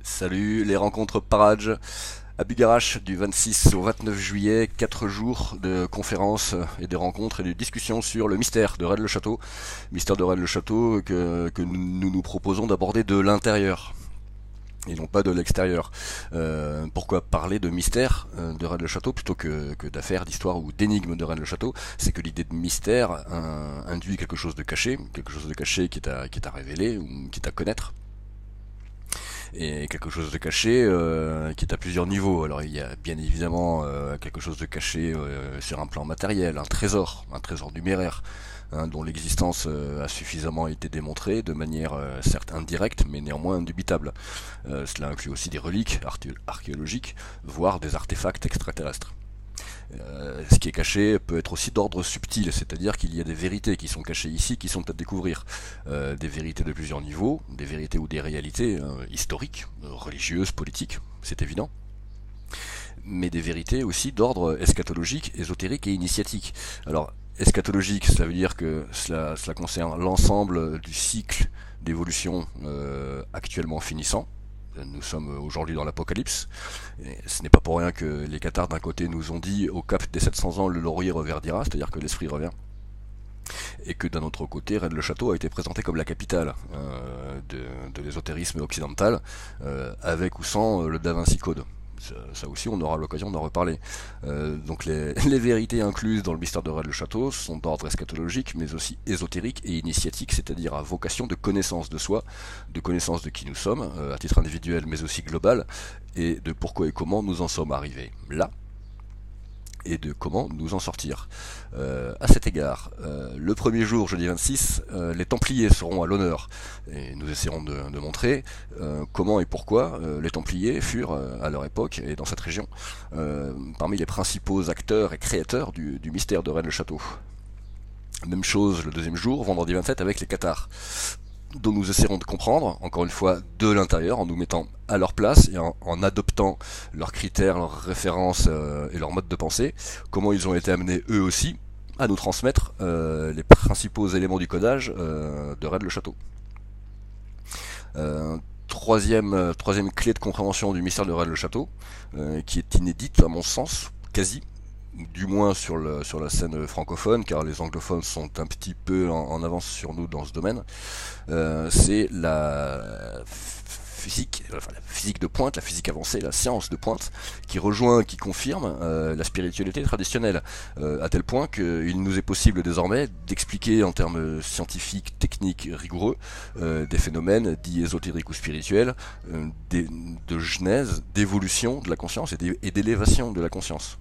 Salut, les rencontres Paradj à Bugarache du 26 au 29 juillet, 4 jours de conférences et de rencontres et de discussions sur le mystère de Rennes-le-Château. Mystère de Rennes-le-Château que nous proposons d'aborder de l'intérieur et non pas de l'extérieur. Pourquoi parler de mystère de Rennes-le-Château plutôt que d'affaires, d'histoire ou d'énigmes de Rennes-le-Château? C'est que l'idée de mystère induit quelque chose de caché qui est à révéler ou qui est à connaître et quelque chose de caché qui est à plusieurs niveaux. Alors il y a bien évidemment quelque chose de caché sur un plan matériel, un trésor numéraire, hein, dont l'existence a suffisamment été démontrée de manière certes indirecte mais néanmoins indubitable. Cela inclut aussi des reliques archéologiques, voire des artefacts extraterrestres. Ce qui est caché peut être aussi d'ordre subtil, c'est-à-dire qu'il y a des vérités qui sont cachées ici, qui sont à découvrir. Des vérités de plusieurs niveaux, des vérités ou des réalités historiques, religieuses, politiques, c'est évident, mais des vérités aussi d'ordre eschatologique, ésotérique et initiatique. Alors, eschatologique, cela veut dire que cela concerne l'ensemble du cycle d'évolution actuellement finissant. Nous sommes aujourd'hui dans l'apocalypse. Et ce n'est pas pour rien que les cathares d'un côté nous ont dit au cap des 700 ans le laurier reverdira, c'est-à-dire que l'esprit revient, et que d'un autre côté Rennes-le-Château a été présenté comme la capitale de l'ésotérisme occidental, avec ou sans le Da Vinci Code. Ça aussi, on aura l'occasion d'en reparler. Donc les vérités incluses dans le mystère de Rennes-le-Château sont d'ordre eschatologique, mais aussi ésotérique et initiatique, c'est-à-dire à vocation de connaissance de soi, de connaissance de qui nous sommes, à titre individuel, mais aussi global, et de pourquoi et comment nous en sommes arrivés là, et de comment nous en sortir. À cet égard, le premier jour, jeudi 26, les Templiers seront à l'honneur, et nous essaierons de montrer comment et pourquoi les Templiers furent, à leur époque et dans cette région, parmi les principaux acteurs et créateurs du mystère de Rennes-le-Château. Même chose le deuxième jour, vendredi 27, avec les Cathares, dont nous essaierons de comprendre, encore une fois, de l'intérieur, en nous mettant à leur place et en adoptant leurs critères, leurs références et leur mode de pensée, comment ils ont été amenés eux aussi à nous transmettre les principaux éléments du codage de Rennes-le-Château. Troisième clé de compréhension du mystère de Rennes-le-Château, qui est inédite à mon sens, quasi, du moins sur la scène francophone, car les anglophones sont un petit peu en avance sur nous dans ce domaine, c'est la physique de pointe, la physique avancée, la science de pointe, qui confirme la spiritualité traditionnelle, à tel point qu'il nous est possible désormais d'expliquer en termes scientifiques, techniques, rigoureux, des phénomènes dits ésotériques ou spirituels, de genèse, d'évolution de la conscience et d'élévation de la conscience,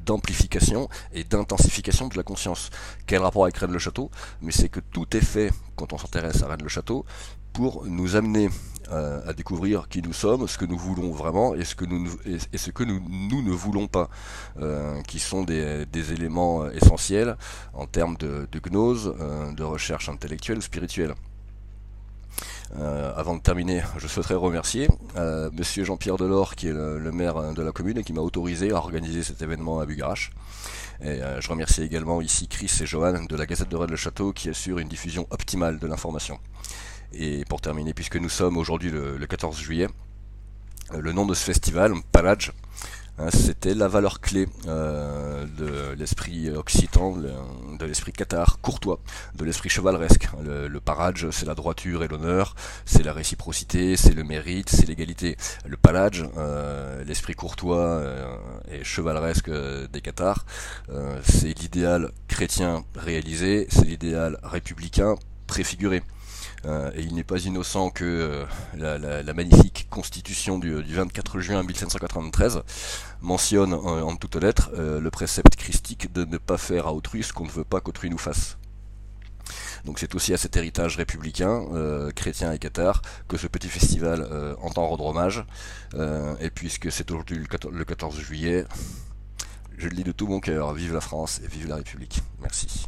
d'amplification et d'intensification de la conscience. Quel rapport avec Rennes-le-Château? Mais c'est que tout est fait, quand on s'intéresse à Rennes-le-Château, pour nous amener à découvrir qui nous sommes, ce que nous voulons vraiment et ce que nous ne voulons pas, qui sont des éléments essentiels en termes de gnose, de recherche intellectuelle ou spirituelle. Avant de terminer, je souhaiterais remercier Monsieur Jean-Pierre Delors, qui est le maire de la commune et qui m'a autorisé à organiser cet événement à Bugarache. Et je remercie également ici Chris et Johan de la Gazette de Rennes-le-Château qui assure une diffusion optimale de l'information. Et pour terminer, puisque nous sommes aujourd'hui le 14 juillet, le nom de ce festival, Paradj, c'était la valeur clé de l'esprit occitan, de l'esprit cathare, courtois, de l'esprit chevaleresque. Le paradj, c'est la droiture et l'honneur, c'est la réciprocité, c'est le mérite, c'est l'égalité. Le paladj, l'esprit courtois et chevaleresque des cathares, c'est l'idéal chrétien réalisé, c'est l'idéal républicain préfiguré. Et il n'est pas innocent que la magnifique constitution du 24 juin 1793 mentionne en toutes lettres le précepte christique de ne pas faire à autrui ce qu'on ne veut pas qu'autrui nous fasse. Donc c'est aussi à cet héritage républicain, chrétien et cathare, que ce petit festival entend rendre hommage. Et puisque c'est aujourd'hui le 14 juillet, je le dis de tout mon cœur, vive la France et vive la République. Merci.